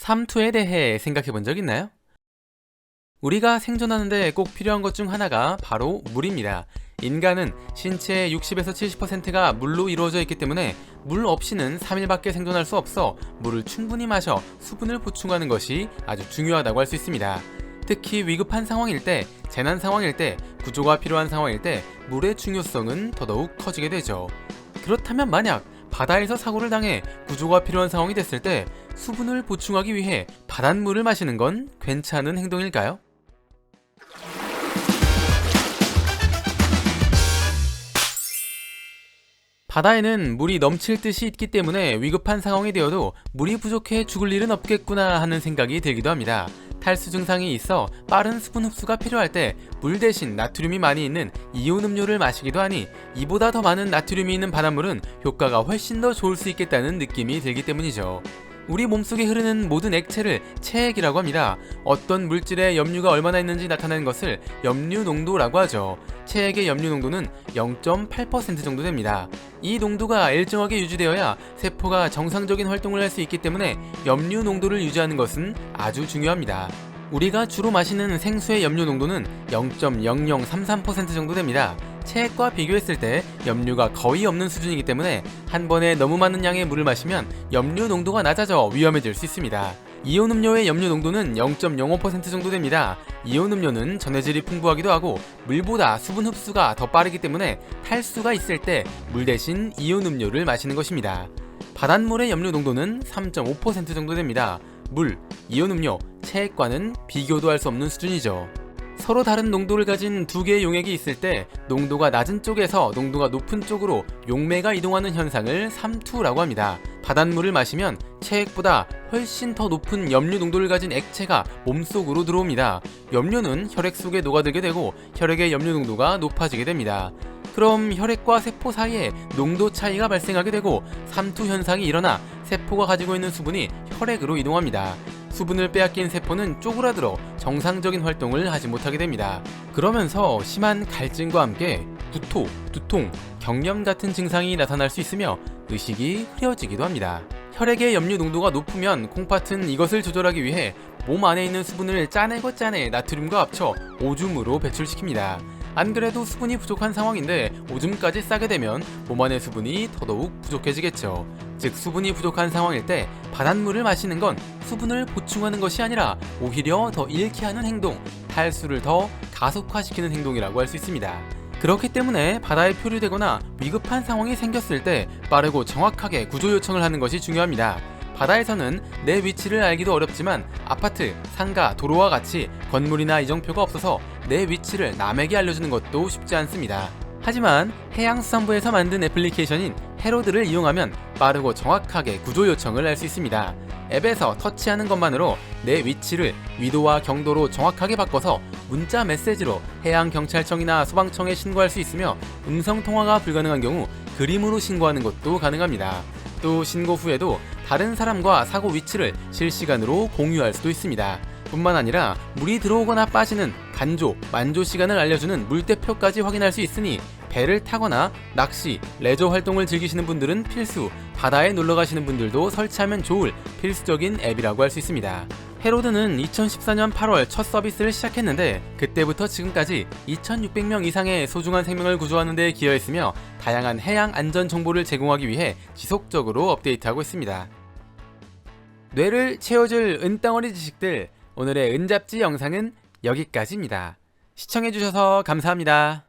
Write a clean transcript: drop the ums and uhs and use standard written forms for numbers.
삼투에 대해 생각해 본 적 있나요? 우리가 생존하는데 꼭 필요한 것 중 하나가 바로 물입니다. 인간은 신체의 60에서 70%가 물로 이루어져 있기 때문에 물 없이는 3일밖에 생존할 수 없어 물을 충분히 마셔 수분을 보충하는 것이 아주 중요하다고 할 수 있습니다. 특히 위급한 상황일 때, 재난 상황일 때, 구조가 필요한 상황일 때 물의 중요성은 더더욱 커지게 되죠. 그렇다면 만약 바다에서 사고를 당해 구조가 필요한 상황이 됐을 때 수분을 보충하기 위해 바닷물을 마시는 건 괜찮은 행동일까요? 바다에는 물이 넘칠 듯이 있기 때문에 위급한 상황이 되어도 물이 부족해 죽을 일은 없겠구나 하는 생각이 들기도 합니다. 탈수 증상이 있어 빠른 수분 흡수가 필요할 때 물 대신 나트륨이 많이 있는 이온 음료를 마시기도 하니 이보다 더 많은 나트륨이 있는 바닷물은 효과가 훨씬 더 좋을 수 있겠다는 느낌이 들기 때문이죠. 우리 몸속에 흐르는 모든 액체를 체액이라고 합니다. 어떤 물질에 염류가 얼마나 있는지 나타내는 것을 염류 농도라고 하죠. 체액의 염류 농도는 0.8% 정도 됩니다. 이 농도가 일정하게 유지되어야 세포가 정상적인 활동을 할 수 있기 때문에 염류 농도를 유지하는 것은 아주 중요합니다. 우리가 주로 마시는 생수의 염류 농도는 0.0033% 정도 됩니다. 체액과 비교했을 때 염류가 거의 없는 수준이기 때문에 한 번에 너무 많은 양의 물을 마시면 염류 농도가 낮아져 위험해질 수 있습니다. 이온 음료의 염류 농도는 0.05% 정도 됩니다. 이온 음료는 전해질이 풍부하기도 하고 물보다 수분 흡수가 더 빠르기 때문에 탈수가 있을 때 물 대신 이온 음료를 마시는 것입니다. 바닷물의 염류 농도는 3.5% 정도 됩니다. 물, 이온 음료, 체액과는 비교도 할 수 없는 수준이죠. 서로 다른 농도를 가진 두 개의 용액이 있을 때 농도가 낮은 쪽에서 농도가 높은 쪽으로 용매가 이동하는 현상을 삼투라고 합니다. 바닷물을 마시면 체액보다 훨씬 더 높은 염류 농도를 가진 액체가 몸속으로 들어옵니다. 염류는 혈액 속에 녹아들게 되고 혈액의 염류 농도가 높아지게 됩니다. 그럼 혈액과 세포 사이에 농도 차이가 발생하게 되고 삼투 현상이 일어나 세포가 가지고 있는 수분이 혈액으로 이동합니다. 수분을 빼앗긴 세포는 쪼그라들어 정상적인 활동을 하지 못하게 됩니다. 그러면서 심한 갈증과 함께 구토, 두통, 경련 같은 증상이 나타날 수 있으며 의식이 흐려지기도 합니다. 혈액의 염류 농도가 높으면 콩팥은 이것을 조절하기 위해 몸 안에 있는 수분을 짜내고 짜내 나트륨과 합쳐 오줌으로 배출시킵니다. 안 그래도 수분이 부족한 상황인데 오줌까지 싸게 되면 몸 안의 수분이 더더욱 부족해지겠죠. 즉 수분이 부족한 상황일 때 바닷물을 마시는 건 수분을 보충하는 것이 아니라 오히려 더 잃게 하는 행동, 탈수를 더 가속화시키는 행동이라고 할 수 있습니다. 그렇기 때문에 바다에 표류되거나 위급한 상황이 생겼을 때 빠르고 정확하게 구조 요청을 하는 것이 중요합니다. 바다에서는 내 위치를 알기도 어렵지만 아파트, 상가, 도로와 같이 건물이나 이정표가 없어서 내 위치를 남에게 알려주는 것도 쉽지 않습니다. 하지만 해양수산부에서 만든 애플리케이션인 해로드를 이용하면 빠르고 정확하게 구조 요청을 할 수 있습니다. 앱에서 터치하는 것만으로 내 위치를 위도와 경도로 정확하게 바꿔서 문자 메시지로 해양경찰청이나 소방청에 신고할 수 있으며 음성통화가 불가능한 경우 그림으로 신고하는 것도 가능합니다. 또 신고 후에도 다른 사람과 사고 위치를 실시간으로 공유할 수도 있습니다. 뿐만 아니라 물이 들어오거나 빠지는 간조, 만조 시간을 알려주는 물대표까지 확인할 수 있으니 배를 타거나 낚시, 레저 활동을 즐기시는 분들은 필수, 바다에 놀러 가시는 분들도 설치하면 좋을 필수적인 앱이라고 할 수 있습니다. 해로드는 2014년 8월 첫 서비스를 시작했는데 그때부터 지금까지 2,600명 이상의 소중한 생명을 구조하는 데 기여했으며 다양한 해양 안전 정보를 제공하기 위해 지속적으로 업데이트하고 있습니다. 뇌를 채워줄 은덩어리 지식들, 오늘의 은잡지 영상은 여기까지입니다. 시청해주셔서 감사합니다.